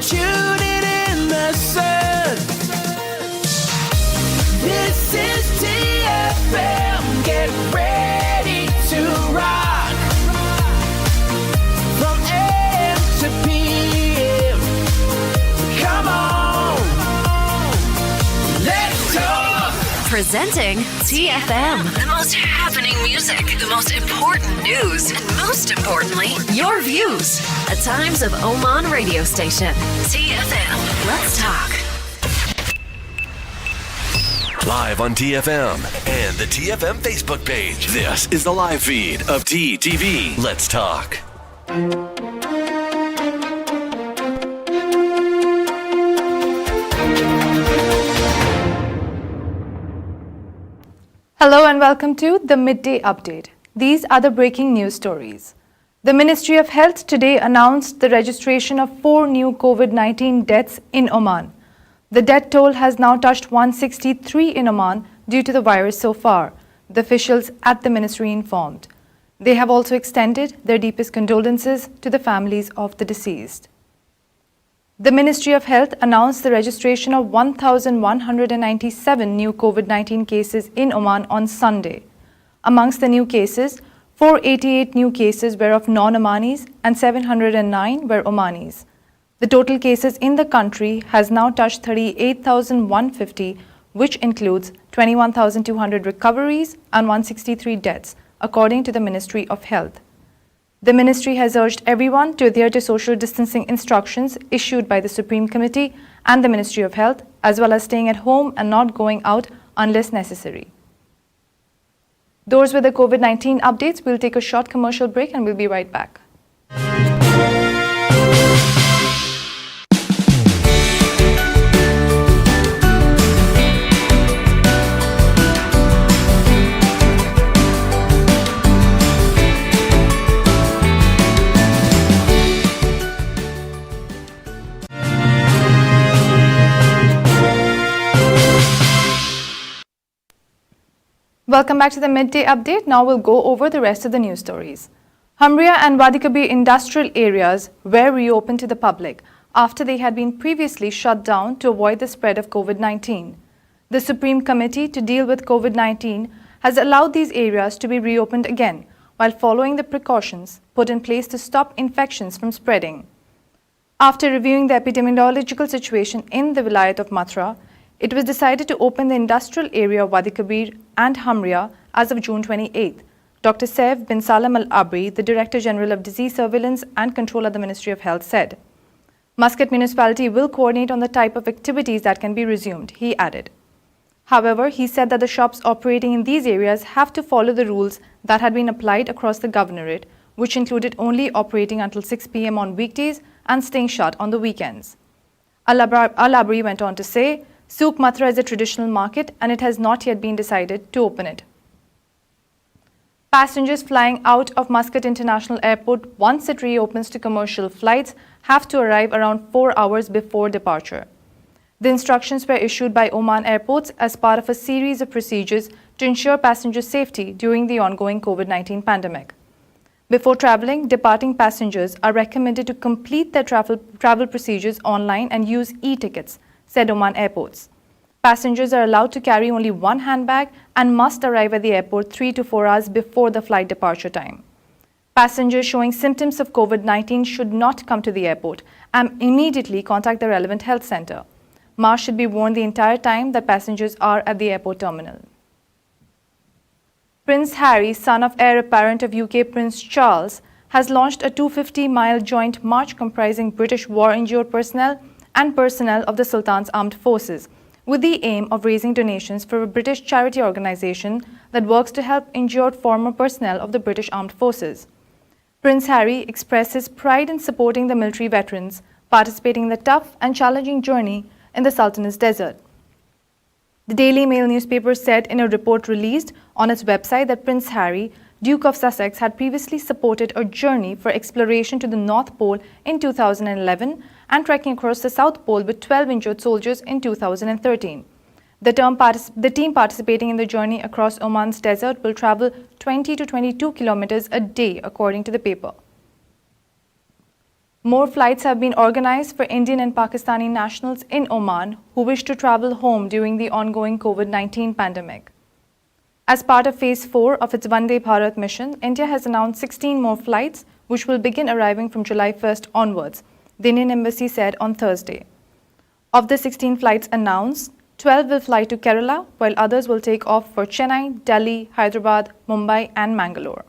tuning in the sun. This is TFM. Get ready to rock. From AM to PM. Come on. Let's talk. Presenting TFM. The most happening music, the most important news, and most importantly, your views. At times of Oman radio station. TFM. Let's talk. Live on TFM and the TFM Facebook page. This is the live feed of TTV. Let's talk. Hello and welcome to the Midday Update. These are the breaking news stories. The Ministry of Health today announced the registration of 4 new COVID-19 deaths in Oman. The death toll has now touched 163 in Oman due to the virus so far, the officials at the ministry informed. They have also extended their deepest condolences to the families of the deceased. The Ministry of Health announced the registration of 1,197 new COVID-19 cases in Oman on Sunday. Amongst the new cases, 488 new cases were of non-Omanis and 709 were Omanis. The total cases in the country has now touched 38,150, which includes 21,200 recoveries and 163 deaths, according to the Ministry of Health. The ministry has urged everyone to adhere to social distancing instructions issued by the Supreme Committee and the Ministry of Health, as well as staying at home and not going out unless necessary. Those were the COVID-19 updates. We'll take a short commercial break and we'll be right back. Welcome back to the Midday Update. Now we'll go over the rest of the news stories. Hamria and Wadi Kabir industrial areas were reopened to the public after they had been previously shut down to avoid the spread of COVID-19. The Supreme Committee to deal with COVID-19 has allowed these areas to be reopened again while following the precautions put in place to stop infections from spreading. After reviewing the epidemiological situation in the Vilayat of Mathura, it was decided to open the industrial area of Wadi Kabir and Hamria as of June 28th. Dr. Saif bin Salam Al-Abri, the Director General of Disease Surveillance and Control at the Ministry of Health, said, Muscat municipality will coordinate on the type of activities that can be resumed, he added. However, he said that the shops operating in these areas have to follow the rules that had been applied across the governorate, which included only operating until 6 p.m. on weekdays and staying shut on the weekends. Al-Abri went on to say, Souk Mathura is a traditional market and it has not yet been decided to open it. Passengers flying out of Muscat International Airport once it reopens to commercial flights have to arrive around 4 hours before departure. The instructions were issued by Oman airports as part of a series of procedures to ensure passenger safety during the ongoing COVID-19 pandemic. Before traveling, departing passengers are recommended to complete their travel procedures online and use e-tickets, said Oman airports. Passengers are allowed to carry only one handbag and must arrive at the airport 3 to 4 hours before the flight departure time. Passengers showing symptoms of COVID-19 should not come to the airport and immediately contact the relevant health center. Masks should be worn the entire time that passengers are at the airport terminal. Prince Harry, son of heir apparent of UK Prince Charles, has launched a 250-mile joint march comprising British war-injured personnel and personnel of the Sultan's armed forces, with the aim of raising donations for a British charity organisation that works to help injured former personnel of the British Armed Forces. Prince Harry expressed his pride in supporting the military veterans participating in the tough and challenging journey in the Sultan's desert. The Daily Mail newspaper said in a report released on its website that Prince Harry, Duke of Sussex, had previously supported a journey for exploration to the North Pole in 2011 and trekking across the South Pole with 12 injured soldiers in 2013. The team participating in the journey across Oman's desert will travel 20 to 22 kilometers a day, according to the paper. More flights have been organized for Indian and Pakistani nationals in Oman who wish to travel home during the ongoing COVID-19 pandemic. As part of Phase 4 of its Vande Bharat mission, India has announced 16 more flights which will begin arriving from July 1st onwards, the Indian Embassy said on Thursday. Of the 16 flights announced, 12 will fly to Kerala, while others will take off for Chennai, Delhi, Hyderabad, Mumbai and Mangalore.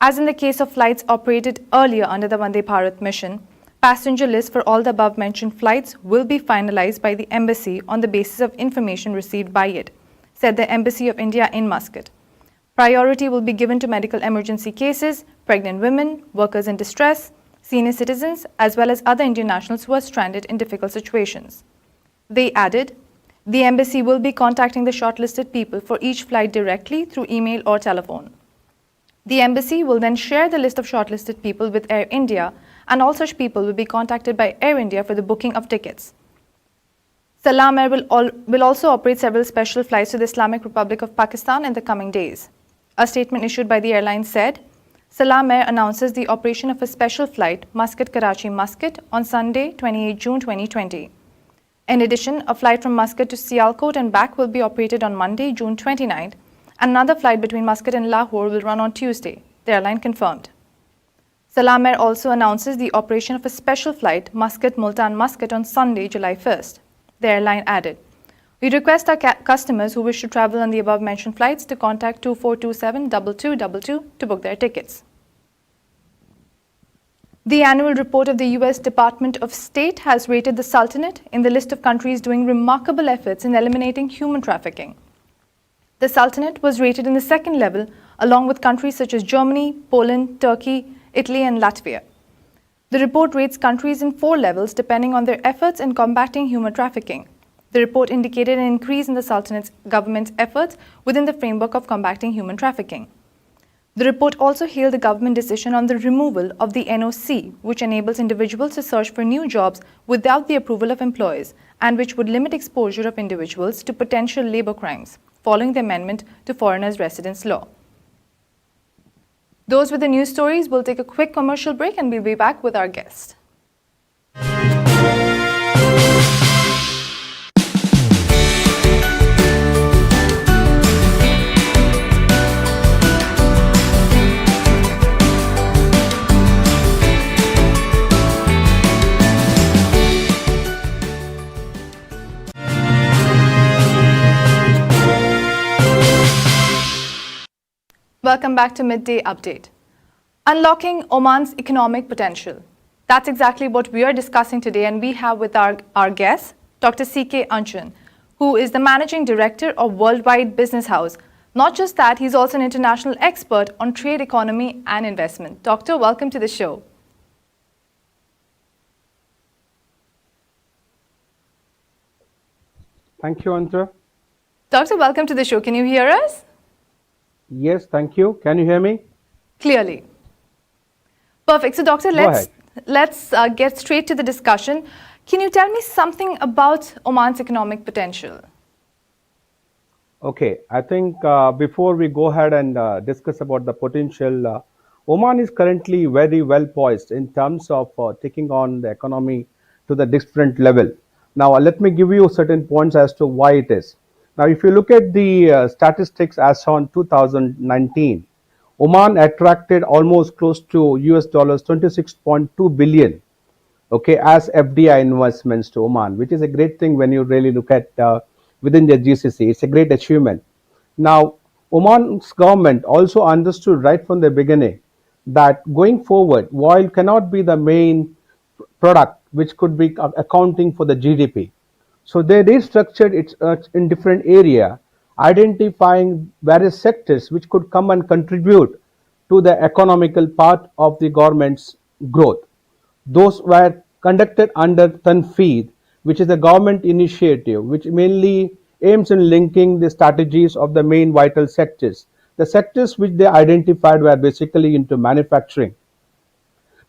As in the case of flights operated earlier under the Vande Bharat mission, passenger lists for all the above-mentioned flights will be finalized by the Embassy on the basis of information received by it, said the Embassy of India in Muscat. Priority will be given to medical emergency cases, pregnant women, workers in distress, senior citizens, as well as other Indian nationals who are stranded in difficult situations. They added, the Embassy will be contacting the shortlisted people for each flight directly through email or telephone. The Embassy will then share the list of shortlisted people with Air India, and all such people will be contacted by Air India for the booking of tickets. Salam Air will also operate several special flights to the Islamic Republic of Pakistan in the coming days. A statement issued by the airline said, Salam Air announces the operation of a special flight Muscat-Karachi-Muscat on Sunday, 28 June 2020. In addition, a flight from Muscat to Sialkot and back will be operated on Monday, June 29th. Another flight between Muscat and Lahore will run on Tuesday, the airline confirmed. Salam Air also announces the operation of a special flight Muscat-Multan-Muscat on Sunday, July 1st. The airline added, we request our customers who wish to travel on the above-mentioned flights to contact 2427-2222 to book their tickets. The annual report of the U.S. Department of State has rated the Sultanate in the list of countries doing remarkable efforts in eliminating human trafficking. The Sultanate was rated in the second level along with countries such as Germany, Poland, Turkey, Italy and Latvia. The report rates countries in 4 levels depending on their efforts in combating human trafficking. The report indicated an increase in the Sultanate's government's efforts within the framework of combating human trafficking. The report also hailed the government decision on the removal of the NOC, which enables individuals to search for new jobs without the approval of employers and which would limit exposure of individuals to potential labor crimes, following the amendment to Foreigners' Residence Law. Those were the news stories. We'll take a quick commercial break and we'll be back with our guest. Welcome back to Midday Update. Unlocking Oman's economic potential. That's exactly what we are discussing today, and we have with our guest, Dr. C.K. Anchan, who is the Managing Director of Worldwide Business House. Not just that, he's also an international expert on trade, economy and investment. Doctor, welcome to the show. Thank you, Anchan. Doctor, welcome to the show. Can you hear us? Yes, thank you. Can you hear me? Clearly. Perfect. So, Doctor, let's get straight to the discussion. Can you tell me something about Oman's economic potential? Okay, I think before we go ahead and discuss about the potential, Oman is currently very well poised in terms of taking on the economy to the different level. Now, let me give you certain points as to why it is. Now, if you look at the statistics as on 2019, Oman attracted almost close to US dollars 26.2 billion, okay, as FDI investments to Oman, which is a great thing when you really look at within the GCC. It's a great achievement. Now, Oman's government also understood right from the beginning that going forward, oil cannot be the main product which could be accounting for the GDP. So they restructured it in different area, identifying various sectors which could come and contribute to the economical part of the government's growth. Those were conducted under Tanfeed, which is a government initiative which mainly aims in linking the strategies of the main vital sectors. The sectors which they identified were basically into manufacturing.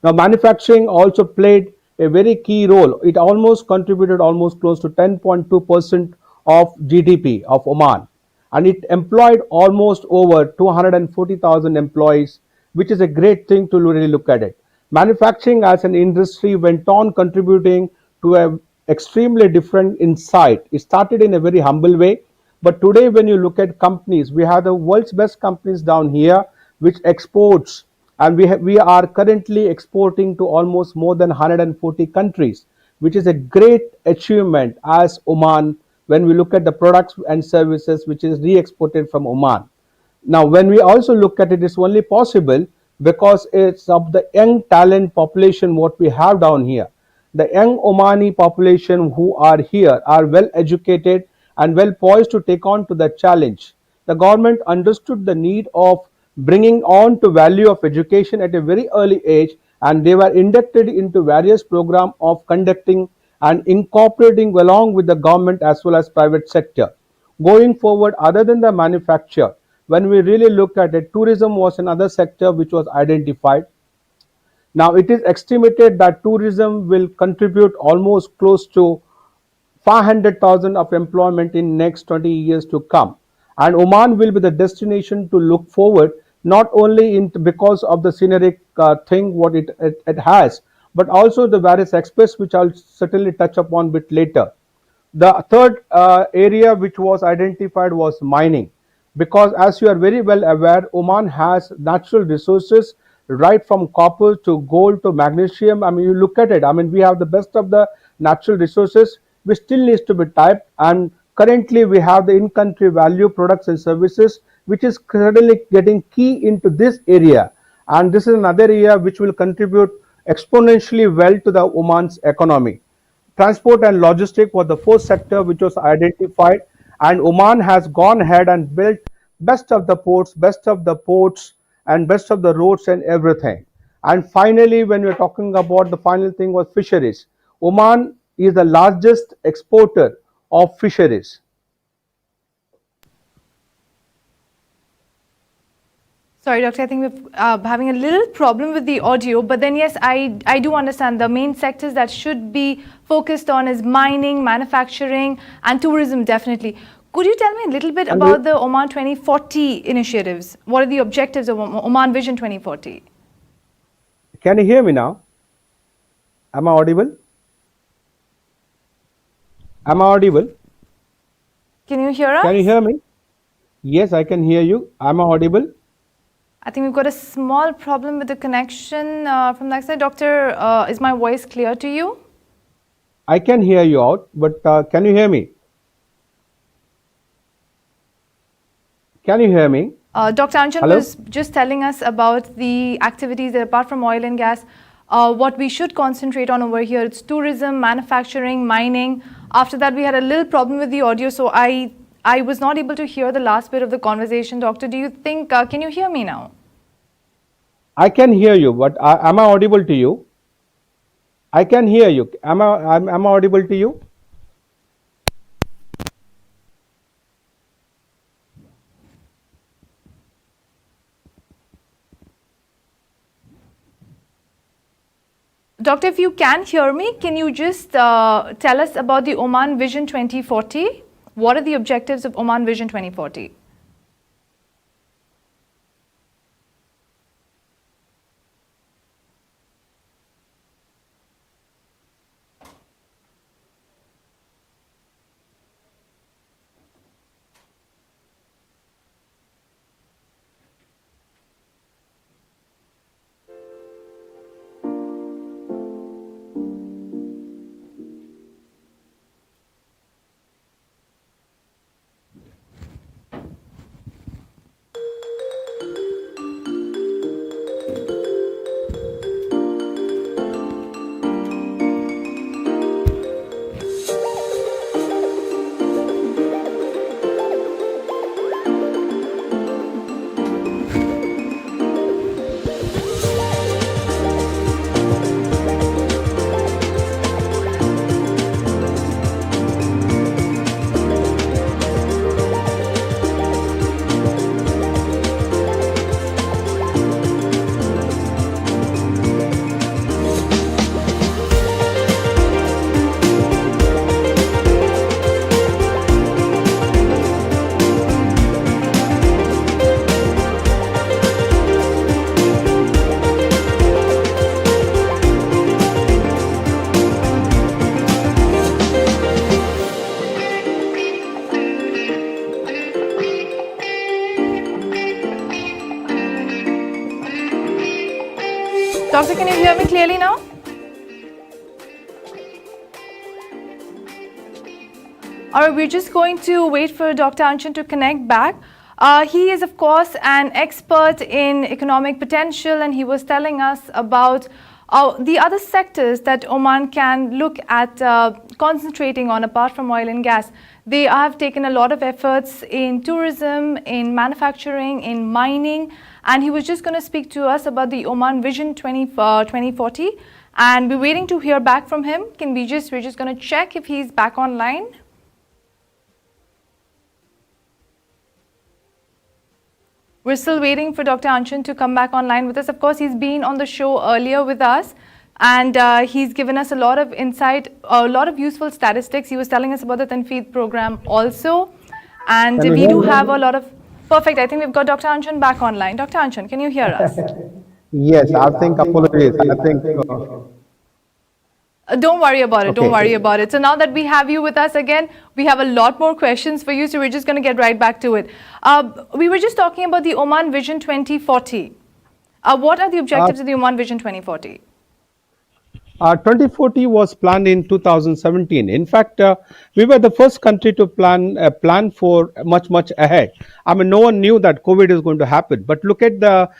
Now, manufacturing also played a very key role. It almost contributed almost close to 10.2% of GDP of Oman, and it employed almost over 240,000 employees, which is a great thing to really look at it. Manufacturing as an industry went on contributing to a extremely different insight. It started in a very humble way, but today when you look at companies, we have the world's best companies down here which exports, and we are currently exporting to almost more than 140 countries, which is a great achievement as Oman when we look at the products and services which is re-exported from Oman. Now, when we also look at it, it's only possible because it's of the young talent population what we have down here. The young Omani population who are here are well educated and well poised to take on to the challenge. The government understood the need of bringing on to value of education at a very early age, and they were inducted into various programs of conducting and incorporating along with the government as well as private sector. Going forward, other than the manufacture, when we really look at it, tourism was another sector which was identified. Now, it is estimated that tourism will contribute almost close to 500,000 of employment in next 20 years to come. And Oman will be the destination to look forward, not only because of the scenic thing what it has, but also the various aspects which I'll certainly touch upon a bit later. The third area which was identified was mining, because as you are very well aware, Oman has natural resources right from copper to gold to magnesium. I mean, you look at it, I mean, we have the best of the natural resources, which still needs to be tapped, and currently we have the in-country value products and services, which is certainly getting key into this area. And this is another area which will contribute exponentially well to the Oman's economy. Transport and logistics was the fourth sector which was identified, and Oman has gone ahead and built best of the ports, and best of the roads and everything. And finally, when we're talking about the final thing was fisheries, Oman is the largest exporter of fisheries. Sorry, Doctor, I think we're having a little problem with the audio, but then yes, I do understand the main sectors that should be focused on is mining, manufacturing, and tourism, definitely. Could you tell me a little bit about the Oman 2040 initiatives? What are the objectives of Oman Vision 2040? Can you hear me now? Am I audible? Am I audible? Can you hear us? Can you hear me? Yes, I can hear you. Am I audible? I think we've got a small problem with the connection from that side. Doctor, is my voice clear to you? I can hear you out, but can you hear me? Can you hear me? Dr. Anchan Hello? was just telling us about the activities that apart from oil and gas, what we should concentrate on over here. It's tourism, manufacturing, mining. After that, we had a little problem with the audio, so I was not able to hear the last bit of the conversation. Doctor, do you think, can you hear me now? I can hear you, but am I audible to you? I can hear you. Am I audible to you? Doctor, if you can hear me, can you just tell us about the Oman Vision 2040? What are the objectives of Oman Vision 2040? Doctor, can you hear me clearly now? Alright, we're just going to wait for Dr. Anchan to connect back. He is, of course, an expert in economic potential, and he was telling us about the other sectors that Oman can look at concentrating on apart from oil and gas. They have taken a lot of efforts in tourism, in manufacturing, in mining, and he was just going to speak to us about the Oman Vision 2040, and we're waiting to hear back from him. We're just going to check if he's back online. We're still waiting for Dr. Anchan to come back online with us. Of course, he's been on the show earlier with us, and he's given us a lot of insight, a lot of useful statistics. He was telling us about the Tanfeed program also, and we do have a lot of... Perfect. I think we've got Dr. Anchan back online. Dr. Anchan, can you hear us? Yes, I think apologies. I think Don't worry about it. Okay. Don't worry about it. So now that we have you with us again, we have a lot more questions for you. So we're just going to get right back to it. We were just talking about the Oman Vision 2040. What are the objectives of the Oman Vision 2040? 2040 was planned in 2017. In fact, we were the first country to plan for much ahead. I mean, no one knew that COVID is going to happen. But look at the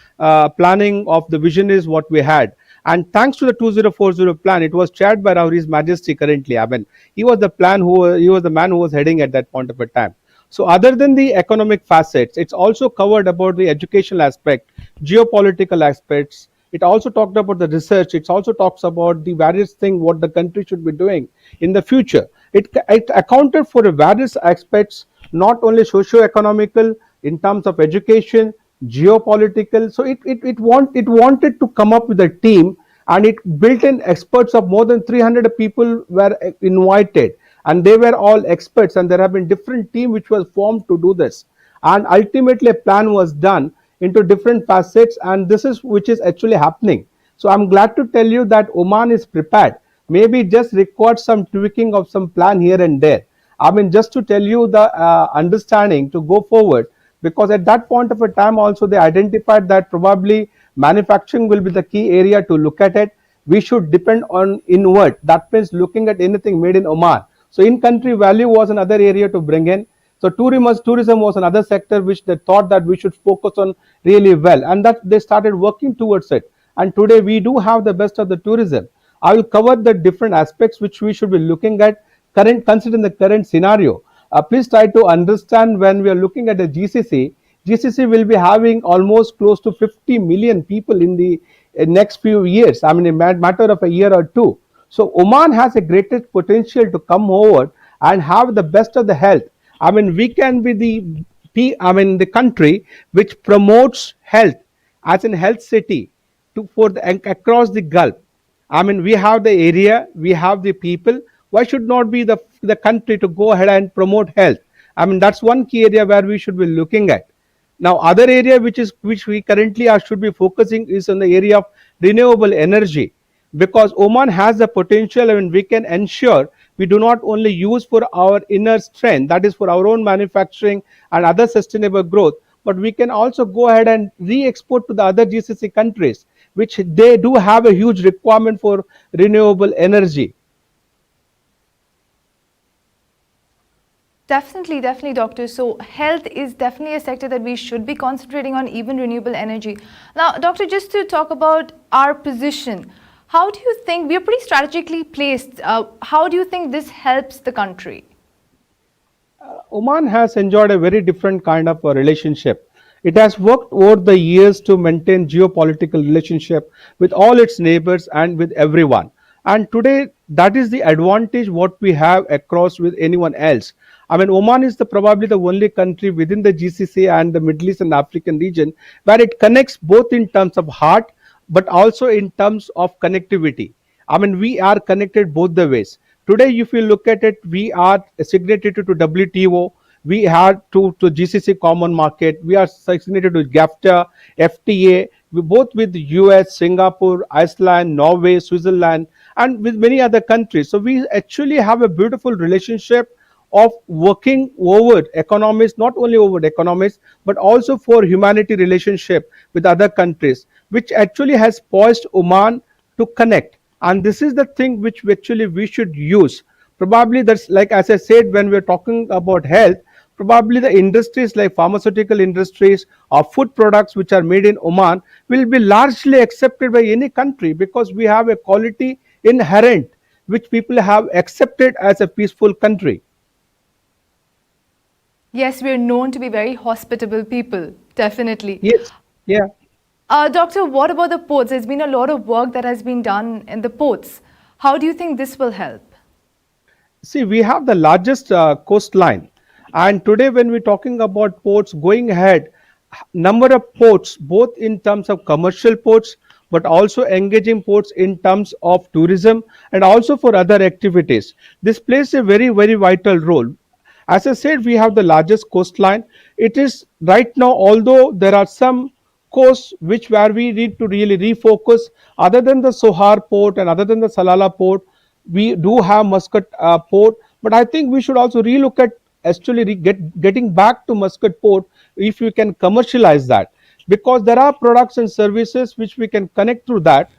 planning of the vision is what we had. And thanks to the 2040 plan, it was chaired by His Majesty currently. I mean, he was the man who was heading at that point of a time. So other than the economic facets, it's also covered about the educational aspect, geopolitical aspects. It also talked about the research. It also talks about the various things what the country should be doing in the future. It accounted for the various aspects, not only socio-economical, in terms of education, geopolitical. So it wanted to come up with a team, and it built in experts of more than 300 people were invited, and they were all experts, and there have been different team which was formed to do this, and ultimately a plan was done into different facets, and this is which is actually happening. So I'm glad to tell you that Oman is prepared. Maybe just requires some tweaking of some plan here and there. I mean, just to tell you the understanding to go forward, because at that point of a time also they identified that probably manufacturing will be the key area to look at it. We should depend on inward. That means looking at anything made in Oman. So in-country value was another area to bring in. So tourism was another sector which they thought that we should focus on really well, and that they started working towards it. And today we do have the best of the tourism. I will cover the different aspects which we should be looking at considering the current scenario. Please try to understand when we are looking at the GCC. GCC will be having almost close to 50 million people in the next few years. I mean, a matter of a year or two. So Oman has a greatest potential to come over and have the best of the health. I mean, we can be the country which promotes health as in health city across the Gulf. I mean, we have the area, we have the people. Why should not be the country to go ahead and promote health? I mean, that's one key area where we should be looking at. Now, other area which we currently should be focusing is on the area of renewable energy, because Oman has the potential, and we can ensure we do not only use for our inner strength, that is for our own manufacturing and other sustainable growth, but we can also go ahead and re-export to the other GCC countries, which they do have a huge requirement for renewable energy. Definitely, Doctor. So health is definitely a sector that we should be concentrating on, even renewable energy. Now, Doctor, just to talk about our position, how do you think, we are pretty strategically placed, how do you think this helps the country? Oman has enjoyed a very different kind of a relationship. It has worked over the years to maintain geopolitical relationship with all its neighbors and with everyone. And today, that is the advantage what we have across with anyone else. I mean, Oman is probably the only country within the GCC and the Middle East and African region where it connects both in terms of heart, but also in terms of connectivity. I mean, we are connected both the ways. Today, if you look at it, we are signatory to WTO, we are to GCC Common Market, we are signatory to GAFTA, FTA, we both with the US, Singapore, Iceland, Norway, Switzerland, and with many other countries. So we actually have a beautiful relationship of working over economies, not only over economies, but also for humanity relationship with other countries, which actually has poised Oman to connect. And this is the thing which actually we should use. Probably that's like, as I said, when we're talking about health, probably the industries like pharmaceutical industries or food products which are made in Oman will be largely accepted by any country, because we have a quality inherent which people have accepted as a peaceful country. Yes, we are known to be very hospitable people, definitely. Yes, yeah. Doctor, what about the ports? There's been a lot of work that has been done in the ports. How do you think this will help? See, we have the largest coastline, and today when we're talking about ports going ahead, number of ports, both in terms of commercial ports, but also engaging ports in terms of tourism and also for other activities. This plays a very, very vital role. As I said, we have the largest coastline. It is right now, although there are some coasts which where we need to really refocus, other than the Sohar port and other than the Salala port, we do have Muscat port, but I think we should also relook at actually getting back to Muscat port if we can commercialize that, because there are products and services which we can connect through that.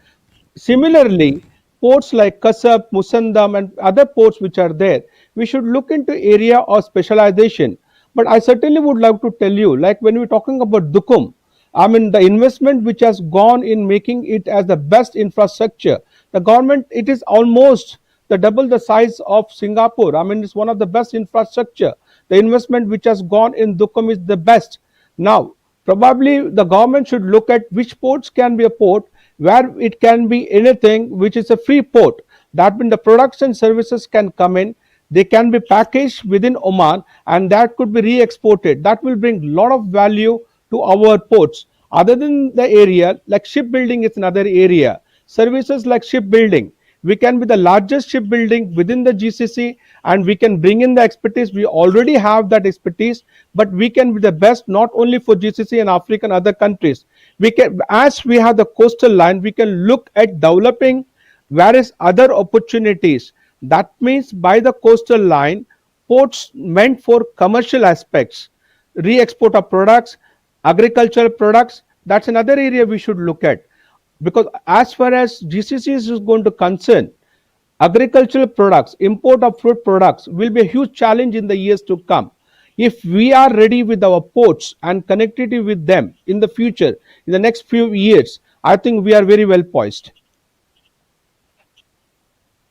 Similarly, ports like Kasab, Musandam, and other ports which are there, we should look into area of specialization. But I certainly would like to tell you, like when we're talking about Dukum, I mean, the investment which has gone in making it as the best infrastructure, the government, it is almost the double the size of Singapore. I mean, it's one of the best infrastructure. The investment which has gone in Dukum is the best. Now, probably the government should look at which ports can be a port where it can be anything which is a free port. That means the products and services can come in, they can be packaged within Oman, and that could be re-exported. That will bring a lot of value to our ports. Other than the area, like shipbuilding is another area. Services like shipbuilding, we can be the largest shipbuilding within the GCC, and we can bring in the expertise. We already have that expertise, but we can be the best not only for GCC and Africa and other countries. We can, as we have the coastal line, we can look at developing various other opportunities. That means by the coastal line, ports meant for commercial aspects, re-export of products, agricultural products, that's another area we should look at. Because as far as GCC is going to concern, agricultural products, import of fruit products will be a huge challenge in the years to come. If we are ready with our ports and connectivity with them in the future, in the next few years, I think we are very well poised.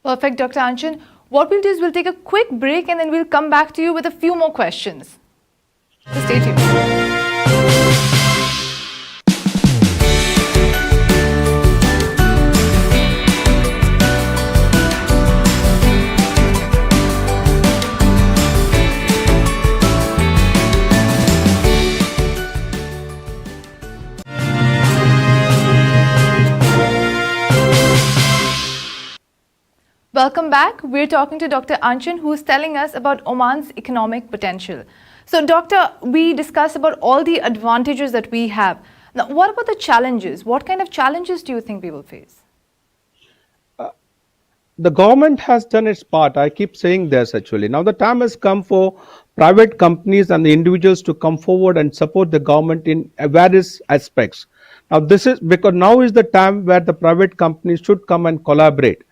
Perfect, Dr. Anchan. What we'll do is we'll take a quick break and then we'll come back to you with a few more questions. So stay tuned. Welcome back. We're talking to Dr. Anchan, who's telling us about Oman's economic potential. So, Doctor, we discussed about all the advantages that we have. Now, what about the challenges? What kind of challenges do you think we will face? The government has done its part. I keep saying this actually. Now the time has come for private companies and the individuals to come forward and support the government in various aspects. Now this is because now is the time where the private companies should come and collaborate.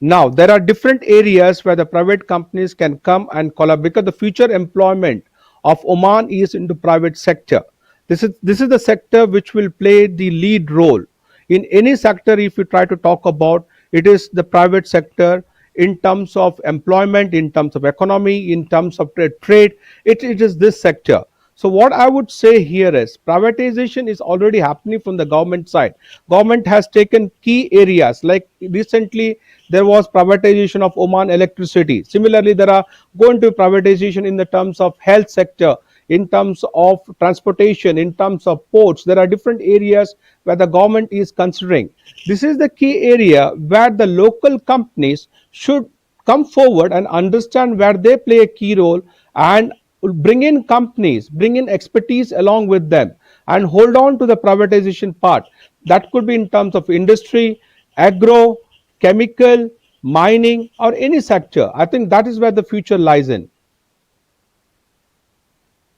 Now, there are different areas where the private companies can come and collaborate, because the future employment of Oman is into private sector. This is the sector which will play the lead role. In any sector, if you try to talk about, it is the private sector in terms of employment, in terms of economy, in terms of trade, it is this sector. So what I would say here is privatization is already happening from the government side. Government has taken key areas, like recently there was privatization of Oman electricity. Similarly, there are going to be privatization in the terms of health sector, in terms of transportation, in terms of ports. There are different areas where the government is considering. This is the key area where the local companies should come forward and understand where they play a key role, and bring in companies, bring in expertise along with them, and hold on to the privatization part. That could be in terms of industry, agro, chemical, mining, or any sector. I think that is where the future lies in.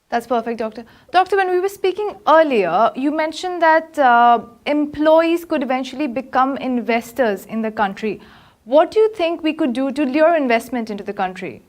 That's perfect, Doctor. Doctor, when we were speaking earlier, you mentioned that employees could eventually become investors in the country. What do you think we could do to lure investment into the country?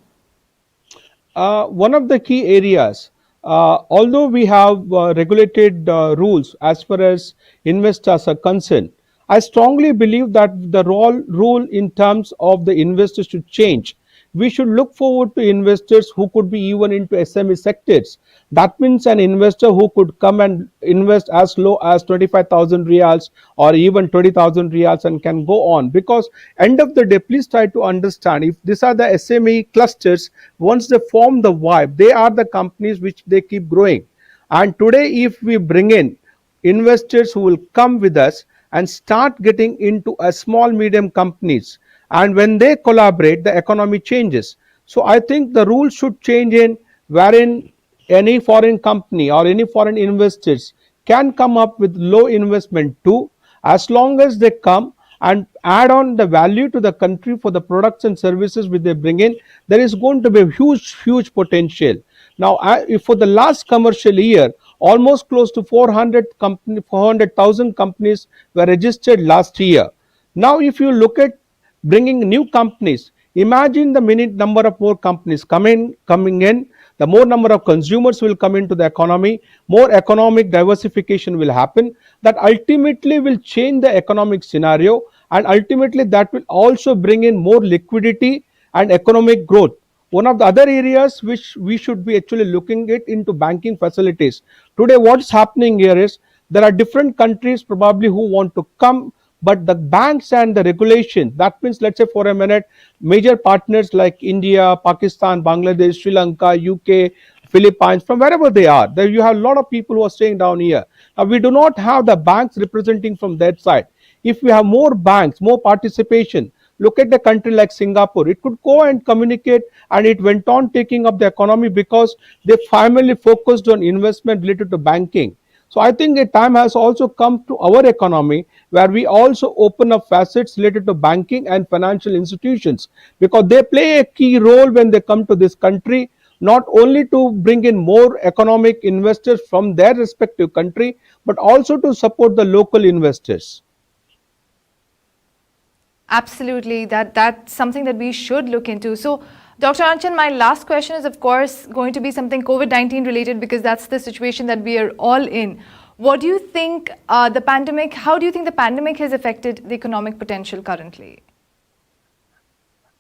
One of the key areas, although we have regulated rules as far as investors are concerned, I strongly believe that the rule in terms of the investors should change. We should look forward to investors who could be even into SME sectors. That means an investor who could come and invest as low as 25,000 riyals or even 20,000 riyals and can go on. Because end of the day, please try to understand, if these are the SME clusters, once they form the vibe, they are the companies which they keep growing. And today, if we bring in investors who will come with us and start getting into a small medium companies, and when they collaborate, the economy changes. So I think the rules should change in wherein any foreign company or any foreign investors can come up with low investment too, as long as they come and add on the value to the country for the products and services which they bring in. There is going to be a huge potential. Now, if for the last commercial year, almost close to 400,000 companies were registered last year. Now, if you look at bringing new companies, imagine the minute number of more companies coming in, the more number of consumers will come into the economy, more economic diversification will happen, that ultimately will change the economic scenario, and ultimately that will also bring in more liquidity and economic growth. One of the other areas which we should be actually looking at into banking facilities. Today what's happening here is there are different countries probably who want to come, but the banks and the regulation, that means, let's say for a minute, major partners like India, Pakistan, Bangladesh, Sri Lanka, UK, Philippines, from wherever they are, there you have a lot of people who are staying down here. Now we do not have the banks representing from that side. If we have more banks, more participation, look at the country like Singapore, it could go and communicate, and it went on taking up the economy because they finally focused on investment related to banking. So I think a time has also come to our economy where we also open up facets related to banking and financial institutions, because they play a key role when they come to this country, not only to bring in more economic investors from their respective country, but also to support the local investors. Absolutely, that's something that we should look into. So, Dr. Anchan, my last question is, of course, going to be something COVID-19 related, because that's the situation that we are all in. What do you think how do you think the pandemic has affected the economic potential currently?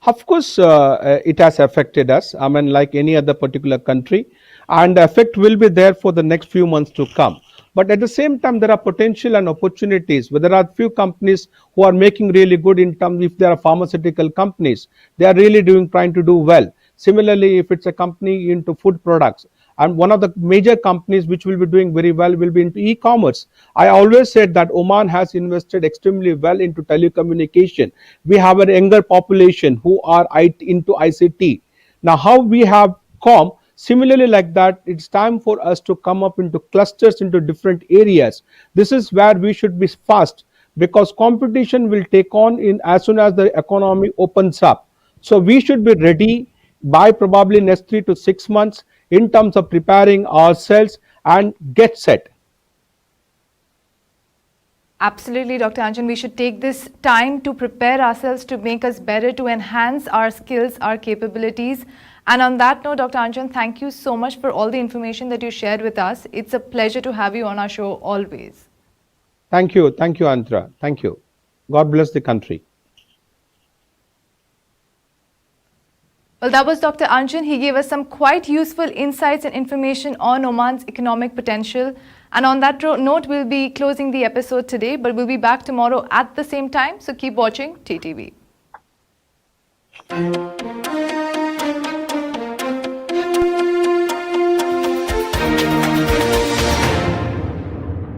Of course, it has affected us. I mean, like any other particular country, and the effect will be there for the next few months to come. But at the same time, there are potential and opportunities. Where there are few companies who are making really good in terms, if there are pharmaceutical companies, they are really trying to do well. Similarly, if it's a company into food products, and one of the major companies which will be doing very well will be into e-commerce. I always said that Oman has invested extremely well into telecommunication. We have a younger population who are into ICT. Now, how we have come, similarly like that, it's time for us to come up into clusters into different areas. This is where we should be fast, because competition will take on in as soon as the economy opens up. So we should be ready by probably next 3 to 6 months in terms of preparing ourselves and get set. Absolutely, Dr. Anchan. We should take this time to prepare ourselves to make us better, to enhance our skills, our capabilities. And on that note, Dr. Anchan, thank you so much for all the information that you shared with us. It's a pleasure to have you on our show always. Thank you, Antra. Thank you. God bless the country. Well, that was Dr. Anchan. He gave us some quite useful insights and information on Oman's economic potential. And on that note, we'll be closing the episode today, but we'll be back tomorrow at the same time. So keep watching TTV.